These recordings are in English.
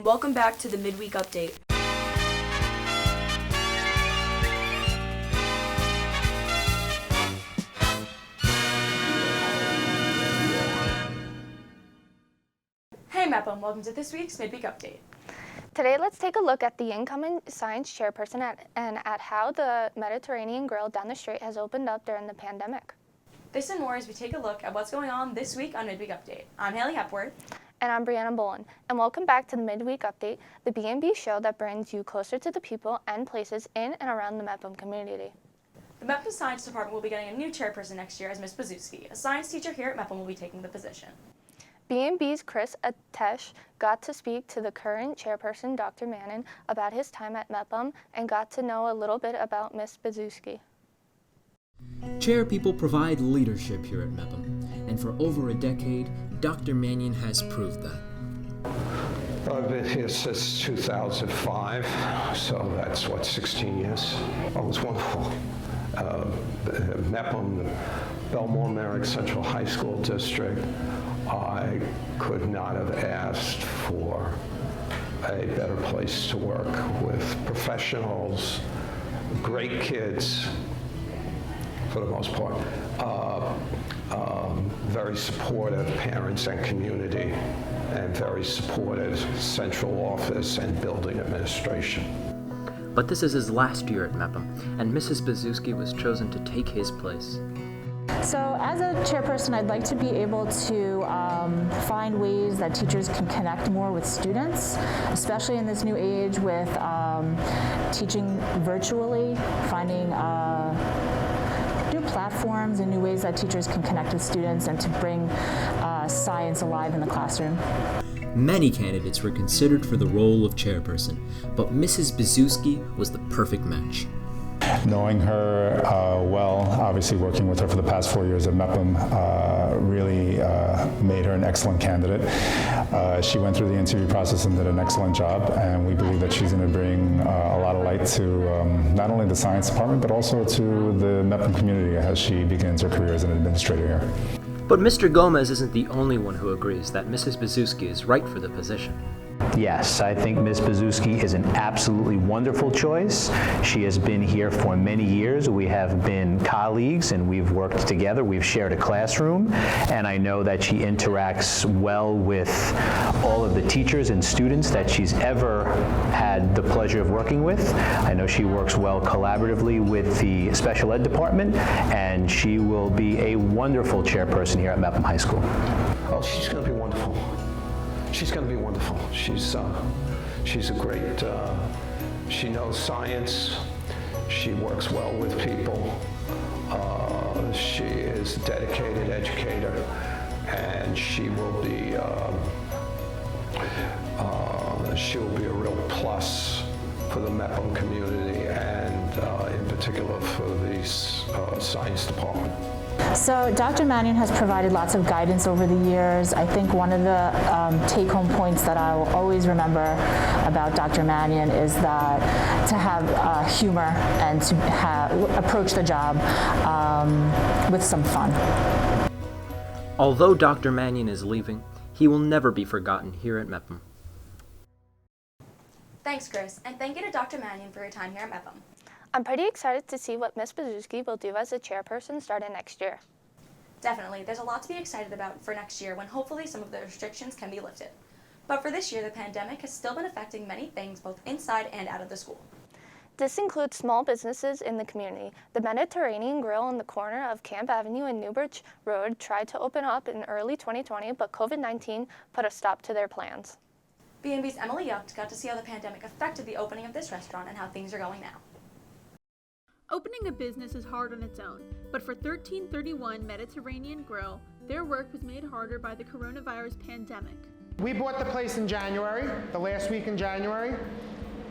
Welcome back to the Midweek Update. Hey Mepham, welcome to this week's Midweek Update. Today, let's take a look at the incoming science chairperson and at how the Mediterranean Grill down the street has opened up during the pandemic. This and more as we take a look at what's going on this week on Midweek Update. I'm Haley Hepworth. And I'm Brianna Boland. And welcome back to the Midweek Update, the B&B show that brings you closer to the people and places in and around the Mepham community. The Mepham Science Department will be getting a new chairperson next year as Ms. Bazuski. A science teacher here at Mepham will be taking the position. B&B's Chris Atesh got to speak to the current chairperson, Dr. Mannon, about his time at Mepham and got to know a little bit about Ms. Bazuski. Chair people provide leadership here at Mepham, and for over a decade, Dr. Mannion has proved that. I've been here since 2005, so that's, 16 years? Oh, it's wonderful. Mepham, the Bellmore-Merrick Central High School District, I could not have asked for a better place to work with professionals, great kids, for the most part, very supportive parents and community, and very supportive central office and building administration. But this is his last year at Mepham, and Mrs. Bazuski was chosen to take his place. So as a chairperson, I'd like to be able to find ways that teachers can connect more with students, especially in this new age with teaching virtually, finding new platforms and new ways that teachers can connect with students and to bring science alive in the classroom. Many candidates were considered for the role of chairperson, but Mrs. Bazuski was the perfect match. Knowing her well, obviously working with her for the past 4 years at Mepham really made her an excellent candidate. She went through the interview process and did an excellent job, and we believe that she's going to bring a lot of light to not only the science department, but also to the Mepham community as she begins her career as an administrator here. But Mr. Gomez isn't the only one who agrees that Mrs. Bazuski is right for the position. Yes, I think Ms. Bazuski is an absolutely wonderful choice. She has been here for many years. We have been colleagues and we've worked together. We've shared a classroom, and I know that she interacts well with all of the teachers and students that she's ever had the pleasure of working with. I know she works well collaboratively with the special ed department, and she will be a wonderful chairperson here at Mepham High School. Oh, she's going to be wonderful. She's going to be wonderful. She's a great, she knows science. She works well with people. She is a dedicated educator, and she will be a real plus for the Mepham community and in particular for the science department. So Dr. Mannion has provided lots of guidance over the years. I think one of the take-home points that I will always remember about Dr. Mannion is that to have humor and to approach the job with some fun. Although Dr. Mannion is leaving, he will never be forgotten here at Mepham. Thanks, Chris, and thank you to Dr. Mannion for your time here at Mepham. I'm pretty excited to see what Ms. Bazuski will do as a chairperson starting next year. Definitely, there's a lot to be excited about for next year when hopefully some of the restrictions can be lifted. But for this year, the pandemic has still been affecting many things both inside and out of the school. This includes small businesses in the community. The Mediterranean Grill on the corner of Camp Avenue and Newbridge Road tried to open up in early 2020, but COVID-19 put a stop to their plans. B&B's Emily Yucht got to see how the pandemic affected the opening of this restaurant and how things are going now. Opening a business is hard on its own, but for 1331 Mediterranean Grill, their work was made harder by the coronavirus pandemic. We bought the place in January, the last week in January.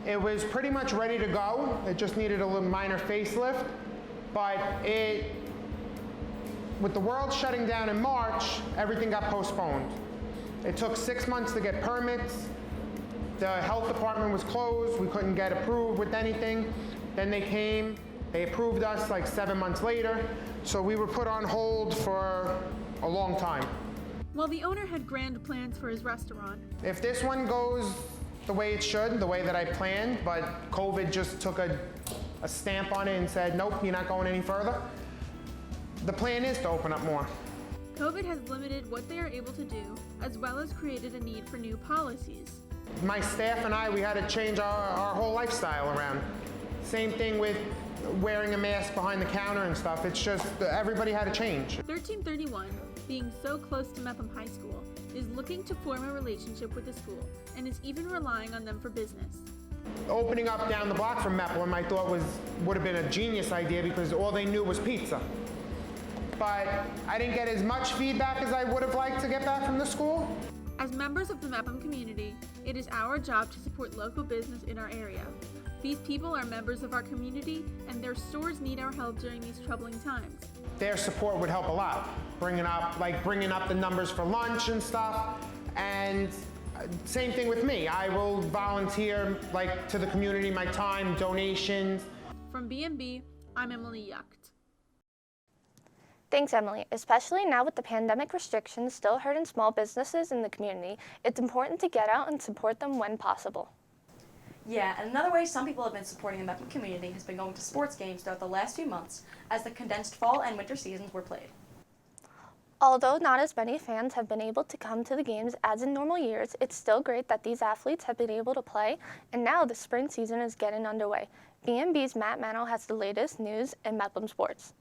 It was pretty much ready to go. It just needed a little minor facelift, but with the world shutting down in March, everything got postponed. It took 6 months to get permits. The health department was closed. We couldn't get approved with anything. Then they came. They approved us like 7 months later, so we were put on hold for a long time. While the owner had grand plans for his restaurant, If this one goes the way it should, the way that I planned, but COVID just took a stamp on it and said, nope, you're not going any further, the plan is to open up more. COVID has limited what they are able to do, as well as created a need for new policies. My staff and I, we had to change our whole lifestyle around. Same thing with wearing a mask behind the counter and stuff. It's just, everybody had to change. 1331, being so close to Mepham High School, is looking to form a relationship with the school and is even relying on them for business. Opening up down the block from Mepham, I thought would have been a genius idea because all they knew was pizza. But I didn't get as much feedback as I would have liked to get back from the school. As members of the Mepham community, it is our job to support local business in our area. These people are members of our community, and their stores need our help during these troubling times. Their support would help a lot, bringing up the numbers for lunch and stuff. And same thing with me. I will volunteer to the community, my time, donations. From B&B, I'm Emily Yucht. Thanks, Emily. Especially now with the pandemic restrictions still hurting small businesses in the community, it's important to get out and support them when possible. Yeah, and another way some people have been supporting the Mepham community has been going to sports games throughout the last few months as the condensed fall and winter seasons were played. Although not as many fans have been able to come to the games as in normal years, it's still great that these athletes have been able to play, and now the spring season is getting underway. B&B's Matt Manno has the latest news in Mepham sports.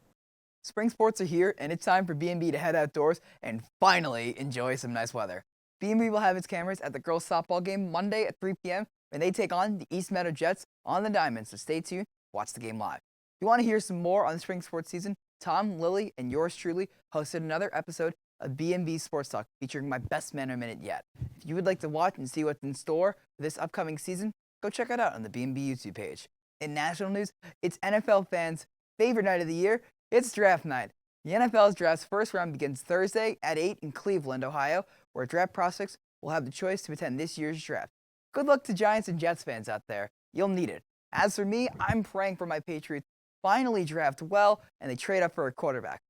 Spring sports are here, and it's time for B&B to head outdoors and finally enjoy some nice weather. B&B will have its cameras at the girls' softball game Monday at 3 p.m. when they take on the East Meadow Jets on the Diamond, so stay tuned, watch the game live. If you want to hear some more on the spring sports season, Tom, Lily, and yours truly hosted another episode of B&B Sports Talk featuring my best Manno Minute yet. If you would like to watch and see what's in store for this upcoming season, go check it out on the B&B YouTube page. In national news, it's NFL fans' favorite night of the year. It's draft night. The NFL's draft's first round begins Thursday at 8 in Cleveland, Ohio, where draft prospects will have the choice to attend this year's draft. Good luck to Giants and Jets fans out there. You'll need it. As for me, I'm praying for my Patriots finally draft well and they trade up for a quarterback.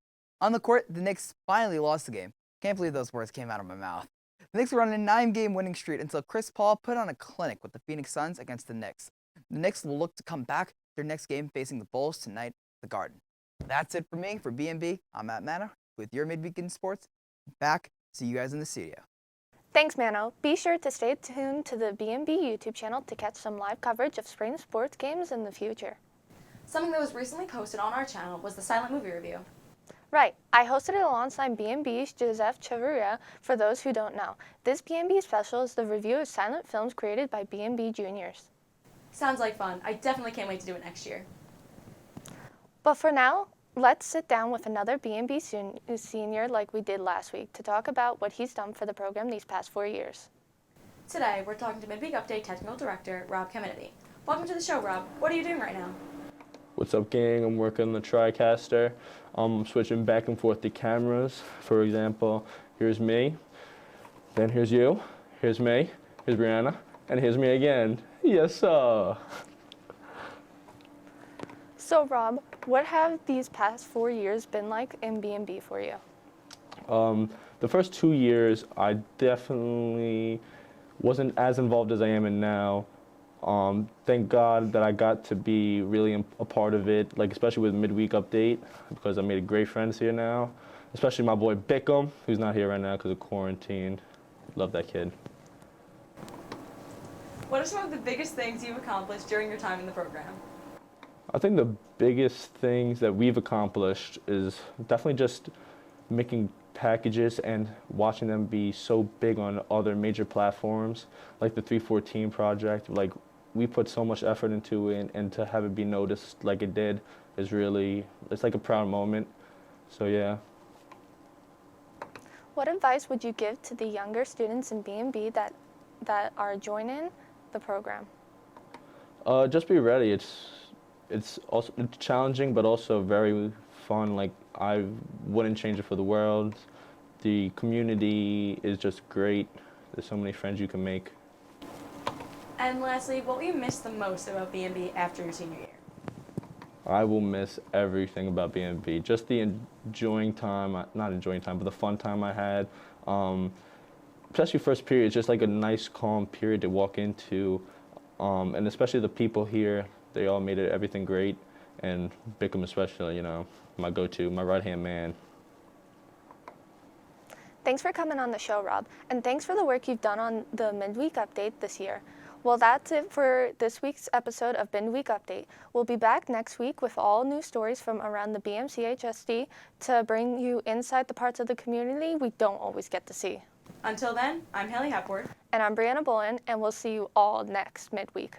On the court, the Knicks finally lost the game. Can't believe those words came out of my mouth. The Knicks were on a 9-game winning streak until Chris Paul put on a clinic with the Phoenix Suns against the Knicks. The Knicks will look to come back their next game facing the Bulls tonight at the Garden. That's it for me. For B&B, I'm Matt Manno with your Midweek in Sports. Back. See you guys in the studio. Thanks, Manno. Be sure to stay tuned to the B&B YouTube channel to catch some live coverage of spring sports games in the future. Something that was recently posted on our channel was the silent movie review. Right. I hosted it alongside B&B's Joseph Chavarria for those who don't know. This B&B special is the review of silent films created by B&B juniors. Sounds like fun. I definitely can't wait to do it next year. But for now, let's sit down with another B&B senior like we did last week to talk about what he's done for the program these past 4 years. Today, we're talking to Midweek Update Technical Director, Rob Caminiti. Welcome to the show, Rob. What are you doing right now? What's up, gang? I'm working on the TriCaster. I'm switching back and forth the cameras. For example, here's me, then here's you, here's me, here's Brianna, and here's me again. Yes, sir. So, Rob, what have these past 4 years been like in B&B for you? The first 2 years, I definitely wasn't as involved as I am in now. Thank God that I got to be really a part of it, like especially with Midweek Update, because I made great friends here now, especially my boy Bickham, who's not here right now because of quarantine. Love that kid. What are some of the biggest things you've accomplished during your time in the program? I think the biggest things that we've accomplished is definitely just making packages and watching them be so big on other major platforms, like the 314 project. Like, we put so much effort into it, and to have it be noticed like it did is really, it's like a proud moment. So yeah. What advice would you give to the younger students in B&B that are joining the program? Just be ready. It's also challenging, but also very fun. Like, I wouldn't change it for the world. The community is just great. There's so many friends you can make. And lastly, what will you miss the most about B&B after your senior year? I will miss everything about B&B. Just the enjoying time, not enjoying time, but the fun time I had. Especially first period, it's just like a nice, calm period to walk into. And especially the people here, they all made everything great. And Bickham especially, my go-to, my right-hand man. Thanks for coming on the show, Rob, and thanks for the work you've done on the Midweek Update this year. Well, that's it for this week's episode of Midweek Update. We'll be back next week with all new stories from around the BMCHSD to bring you inside the parts of the community we don't always get to see. Until then, I'm Haley Hepworth. And I'm Brianna Boland, and we'll see you all next Midweek.